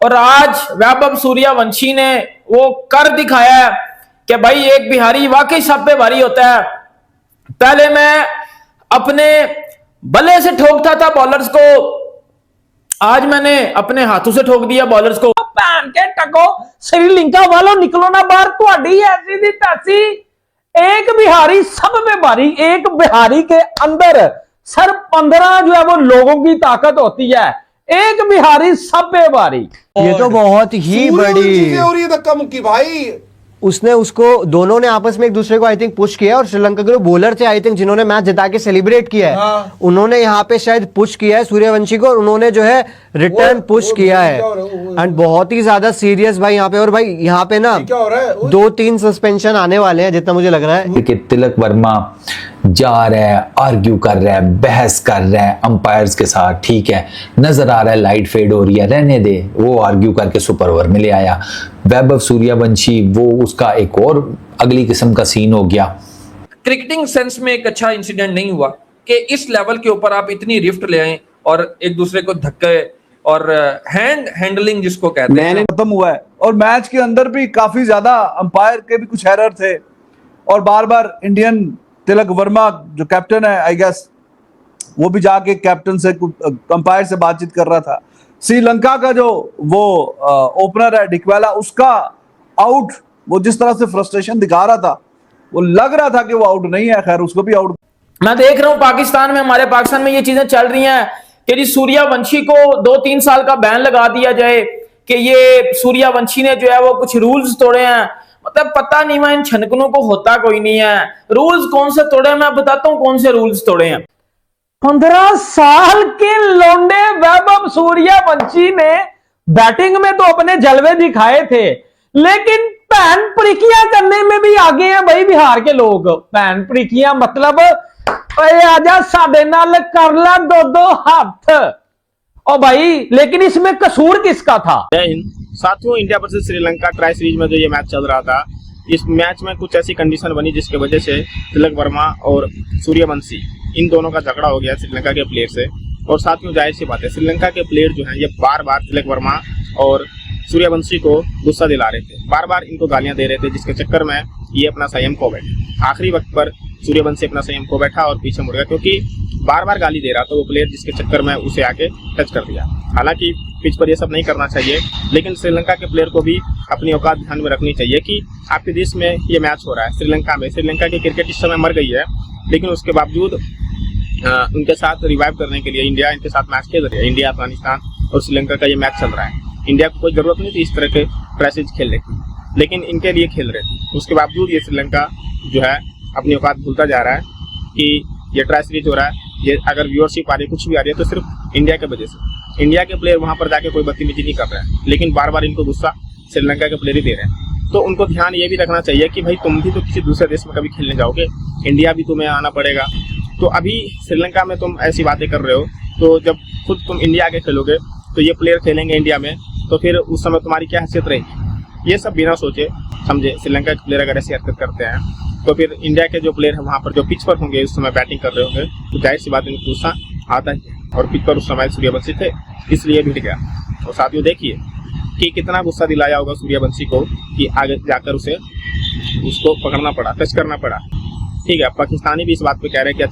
और आज वैभव सूर्यवंशी ने वो कर दिखाया है कि भाई एक बिहारी वाकई सब पे भारी होता है। पहले मैं अपने बल्ले से ठोकता था बॉलर्स को, आज मैंने अपने हाथों से ठोक दिया बॉलर्स को। भैन के टको श्रीलंका वालों निकलो ना बाहर, तुहाडी ऐसी दी तैसी। एक बिहारी सब पे भारी, एक बिहारी के अंदर सर 15 जो है वो लोगों की ताकत होती है, एक बिहारी सब पे भारी। ये तो बहुत ही बड़ी हो रही है धक्का मुक्की भाई। उसने उसको दोनों ने आपस में एक दूसरे को आई थिंक पुश किया, और श्रीलंका के जो बॉलर थे आई थिंक जिन्होंने मैच जिता के सेलिब्रेट किया है, हाँ। उन्होंने यहाँ पे शायद पुश किया है सूर्यवंशी को, और उन्होंने जो है रिटर्न पुश किया है। एंड बहुत ही ज्यादा सीरियस भाई यहाँ पे। और भाई यहाँ पे ना क्या हो रहा है? 2-3 सस्पेंशन आने वाले हैं जितना मुझे लग रहा है। कि तिलक वर्मा जा रहा है, आर्ग्यू कर रहा है, बहस कर रहा है अंपायर्स के साथ, ठीक है, नजर आ रहा है लाइट फेड हो रही है, रहने दे, वो आर्ग्यू करके सुपर ओवर में ले आया। वैभव सूर्यवंशी वो उसका एक और अगली किस्म का सीन हो गया। क्रिकेटिंग सेंस में एक अच्छा इंसिडेंट नहीं हुआ कि इस लेवल के ऊपर आप इतनी रिफ्ट ले आए और एक दूसरे को धक्के और हैंडलिंग जिसको कहते हैं खत्म हुआ है। और मैच के अंदर भी काफी ज्यादा अंपायर के भी कुछ एरर थे, और बार बार इंडियन तिलक वर्मा जो कैप्टन है आई गेस वो भी जाके कैप्टन से अंपायर से बातचीत कर रहा था। श्रीलंका का जो वो ओपनर है डिकवेला, उसका आउट वो जिस तरह से फ्रस्ट्रेशन दिखा रहा था, वो लग रहा था कि वो आउट नहीं है। खैर उसको भी आउट। मैं देख रहा हूं पाकिस्तान में, हमारे पाकिस्तान में ये चीजें चल रही हैं कि जी सूर्यवंशी को 2-3 साल का बैन लगा दिया जाए कि ये सूर्यवंशी ने जो है वो कुछ रूल्स तोड़े हैं। मतलब पता नहीं मैं इन छनकनों को होता कोई नहीं है। रूल्स कौन से तोड़े, मैं बताता हूं कौन से रूल्स तोड़े हैं। 15 साल के लौंडे वैभव सूर्यवंशी ने बैटिंग में तो अपने जलवे दिखाए थे, लेकिन पैन प्रिकिया करने में भी आगे हैं भाई बिहार के लोग। पैन प्रिकिया मतलब आजा साडे नाल कर ला 2-2 हाथ। और भाई लेकिन इसमें कसूर किसका था? जय हिंद साथियों। India versus Sri Lanka tri series में जो ये मैच चल रहा था, इस मैच में कुछ ऐसी कंडीशन बनी जिसकी वजह से तिलक वर्मा और सूर्यवंशी इन दोनों का झगड़ा हो गया श्रीलंका के प्लेयर से। और साथियों जाहिर सी बात है श्रीलंका के प्लेयर जो हैं ये बार बार तिलक वर्मा और सूर्यवंशी को गुस्सा दिला रहे थे, बार बार इनको गालियां दे रहे थे, जिसके चक्कर में ये अपना संयम खो बैठे। आखिरी वक्त पर सूर्यवंशी अपना संयम खो बैठा और पीछे मुड़ गया, क्योंकि बार बार गाली दे रहा था वो प्लेयर, जिसके चक्कर में उसे आके टच कर दिया। हालांकि पिच पर ये सब नहीं करना चाहिए, लेकिन श्रीलंका के प्लेयर को भी अपनी औकात ध्यान में रखनी चाहिए कि आपके देश में ये मैच हो रहा है श्रीलंका में। श्रीलंका की क्रिकेट इस समय मर गई है, लेकिन उसके बावजूद उनके साथ रिवाइव करने के लिए इंडिया इनके साथ मैच खेल रही है। इंडिया, अफगानिस्तान और श्रीलंका का ये मैच चल रहा है। इंडिया को कोई जरूरत नहीं थी इस तरह के ट्रैशेज खेलने की, लेकिन इनके लिए खेल रहे थे। उसके बावजूद ये श्रीलंका जो है अपनी औकात भूलता जा रहा है कि ये ट्राई सीरीज हो रहा है, ये अगर व्यूअरशिप आ रही है, कुछ भी आ रही है, तो सिर्फ इंडिया के वजह से। इंडिया के प्लेयर वहां पर जाके कोई बदतमीजी नहीं कर रहे हैं, लेकिन बार बार इनको गुस्सा श्रीलंका के प्लेयर ही दे रहे हैं। तो उनको ध्यान ये भी रखना चाहिए कि भाई तुम भी तो किसी दूसरे देश में कभी खेलने जाओगे, इंडिया भी तुम्हें आना पड़ेगा। तो अभी श्रीलंका में तुम ऐसी बातें कर रहे हो, तो जब खुद तुम इंडिया के खेलोगे तो ये प्लेयर खेलेंगे इंडिया में, तो फिर उस समय तुम्हारी क्या हैसियत रहेगी। ये सब बिना सोचे समझे श्रीलंका के प्लेयर अगर ऐसी हरकत करते हैं, तो फिर इंडिया के जो प्लेयर हैं वहाँ पर जो पिच पर होंगे उस समय बैटिंग कर रहे होंगे, तो जाहिर सी बात इनको गुस्सा आता ही है। और पिच पर उस समय सूर्यवंशी थे, इसलिए भिड़ गया। और साथियों देखिए कि कितना गुस्सा दिलाया होगा सूर्यवंशी को कि आगे जाकर उसको पकड़ना पड़ा, टच करना पड़ा। ठीक है, पाकिस्तानी भी इस बात पे कह रहे हैं कि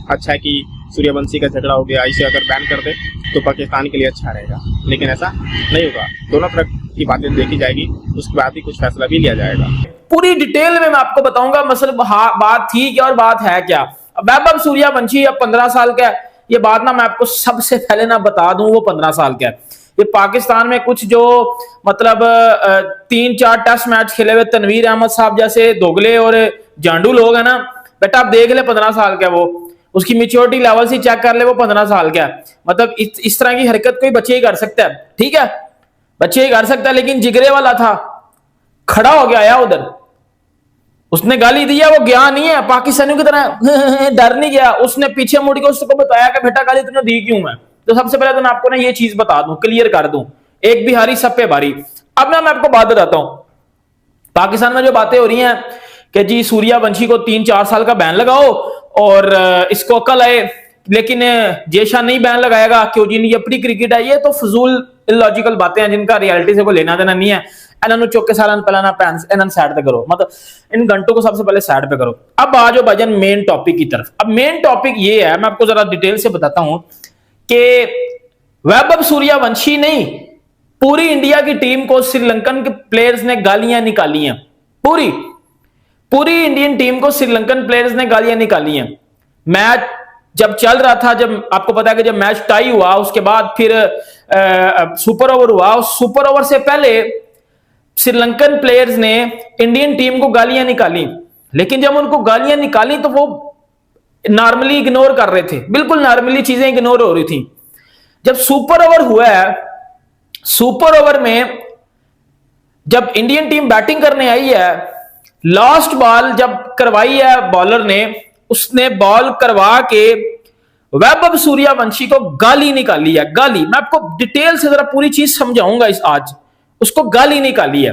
अच्छा है कि सूर्यवंशी का झगड़ा हो गया, इसे अगर बैन कर दे तो पाकिस्तान के लिए अच्छा रहेगा, लेकिन ऐसा नहीं होगा। दोनों तरह की बातें देखी जाएगी, उसके बाद ही कुछ फैसला भी लिया जाएगा। पूरी डिटेल में मैं आपको बताऊंगा मतलब बात थी क्या और बात है क्या। वैभव सूर्यवंशी अब 15 साल का है, ये बात ना मैं आपको सबसे पहले ना बता दूं, वो 15 साल का है। ये पाकिस्तान में कुछ जो मतलब 3-4 टेस्ट मैच खेले हुए तनवीर अहमद साहब जैसे दोगले और जांडू लोग है ना, बेटा आप देख ले 15 साल का वो, उसकी मेच्योरिटी लेवल से चेक कर ले, वो 15 साल का है। मतलब इस तरह की हरकत कोई बच्चे ही कर सकता है, ठीक है, बच्चे ही कर सकता है, लेकिन जिगरे वाला था, खड़ा हो गया आया उधर, उसने गाली दिया, वो गया नहीं है पाकिस्तानियों की तरह डर नहीं गया, उसने पीछे मुड़ के उसको बताया कि बेटा गाली तुमने दी क्यों है। तो सबसे पहले तो मैं आपको ना ये चीज बता दूं, क्लियर कर दूं, एक बिहारी सब पे भारी। अब मैं आपको बात बताता हूं, पाकिस्तान में जो बातें हो रही हैं कि जी सूर्यवंशी को 3-4 साल का बैन लगाओ और इसको अकल आए, लेकिन जेशा नहीं बैन लगाएगा क्यों जी, ये अपनी क्रिकेट है, ये तो फजूल इलॉजिकल बातें हैं जिनका रियलिटी से कोई लेना देना नहीं है। इन्होंने चुक के सारा पहला ना पैन इन्होंने साइड पे करो, मतलब इन घंटों को सबसे पहले साइड पे करो। अब आ जाओ भाईजान मेन टॉपिक की तरफ। अब मेन टॉपिक ये है, मैं आपको जरा डिटेल से बताता हूं कि वैभव सूर्यवंशी नहीं, पूरी इंडिया की टीम को श्रीलंकन के प्लेयर्स ने गालियां निकाली हैं। पूरी इंडियन टीम को श्रीलंकन प्लेयर्स ने गालियां निकाली हैं। मैच जब चल रहा था, जब आपको पता है कि जब मैच टाई हुआ उसके बाद फिर सुपर ओवर हुआ, उस सुपर ओवर से पहले श्रीलंकन प्लेयर्स ने इंडियन टीम को गालियां निकाली, लेकिन जब उनको गालियां निकाली तो वो नॉर्मली इग्नोर कर रहे थे, बिल्कुल नॉर्मली चीजें इग्नोर हो रही थी। जब सुपर ओवर हुआ है, सुपर ओवर में जब इंडियन टीम बैटिंग करने आई है, लास्ट बॉल जब करवाई है बॉलर ने, उसने बॉल करवा के वैभव सूर्यवंशी को गाली निकाली है। गाली, मैं आपको डिटेल से जरा पूरी चीज समझाऊंगा आज। उसको गाली निकाली है।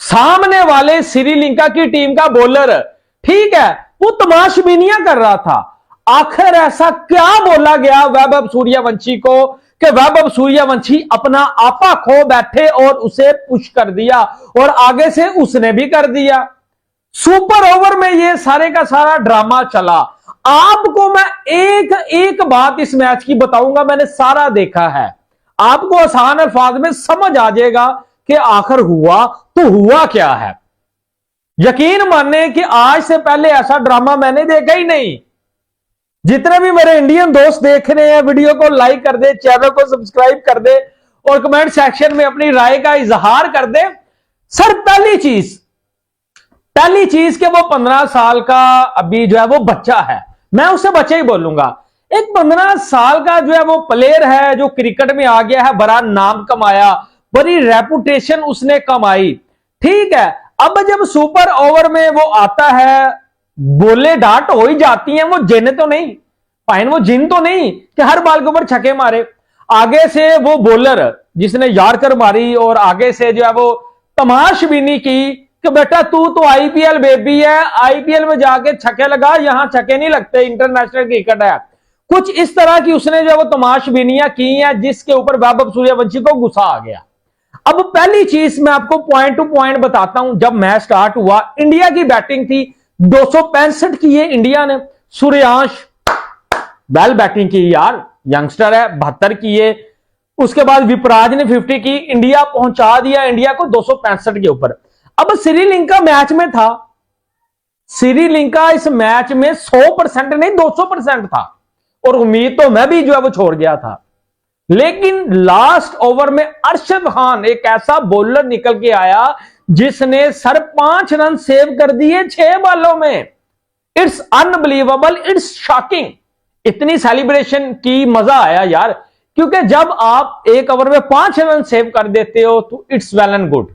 सामने वाले श्रीलंका की टीम का बॉलर, ठीक है, वो तमाशबीनियां कर रहा था। आखिर ऐसा क्या बोला गया वैभव सूर्यवंशी को कि वैभव सूर्यवंशी अपना आपा खो बैठे और उसे पुश कर दिया, और आगे से उसने भी कर दिया। सुपर ओवर में ये सारे का सारा ड्रामा चला। आपको मैं एक एक बात इस मैच की बताऊंगा, मैंने सारा देखा है, आपको आसान अल्फाज में समझ आ जाएगा कि आखिर हुआ तो हुआ क्या है। यकीन माने कि आज से पहले ऐसा ड्रामा मैंने देखा ही नहीं। जितने भी मेरे इंडियन दोस्त देख रहे हैं, वीडियो को लाइक कर दे, चैनल को सब्सक्राइब कर दे और कमेंट सेक्शन में अपनी राय का इजहार कर दे। सर पहली चीज कि वो 15 साल का अभी जो है वो बच्चा है, मैं उससे बच्चा ही बोलूंगा। एक 15 साल का जो है वो प्लेयर है जो क्रिकेट में आ गया है, बड़ा नाम कमाया, बड़ी रेपुटेशन उसने कमाई, ठीक है। अब जब सुपर ओवर में वो आता है, बोले डांट हो ही जाती हैं, वो जिन तो नहीं पाइन, वो जिन तो नहीं कि हर बाल के ऊपर छक्के मारे। आगे से वो बॉलर जिसने यार्कर मारी और आगे से जो है वो तमाशबीनी की कि बेटा तू तो आईपीएल बेबी है, आईपीएल में जाके छक्के लगा, यहां छक्के नहीं लगते, इंटरनेशनल क्रिकेट है। कुछ इस तरह की उसने जो वो तमाशबीनियां की हैं जिसके ऊपर वैभव सूर्यवंशी को गुस्सा आ गया। अब पहली चीज मैं आपको पॉइंट टू पॉइंट बताता हूं। जब मैच स्टार्ट हुआ, इंडिया की बैटिंग थी, 265 की है इंडिया ने। सूर्यांश वेल बैटिंग की यार, यंगस्टर है, 72 की है। उसके बाद विपराज ने 50 की, इंडिया पहुंचा दिया इंडिया को 265 के ऊपर। अब श्रीलंका मैच में था, श्रीलंका इस मैच में 100% नहीं 200% था, और उम्मीद तो मैं भी जो है वो छोड़ गया था। लेकिन लास्ट ओवर में अरशद खान एक ऐसा बॉलर निकल के आया जिसने सर 5 रन सेव कर दिए 6 बॉलों में। It's unbelievable, it's shocking. इतनी सेलिब्रेशन की मजा आया यार, क्योंकि जब आप एक ओवर में 5 रन सेव कर देते हो तो इट्स वेल एंड गुड।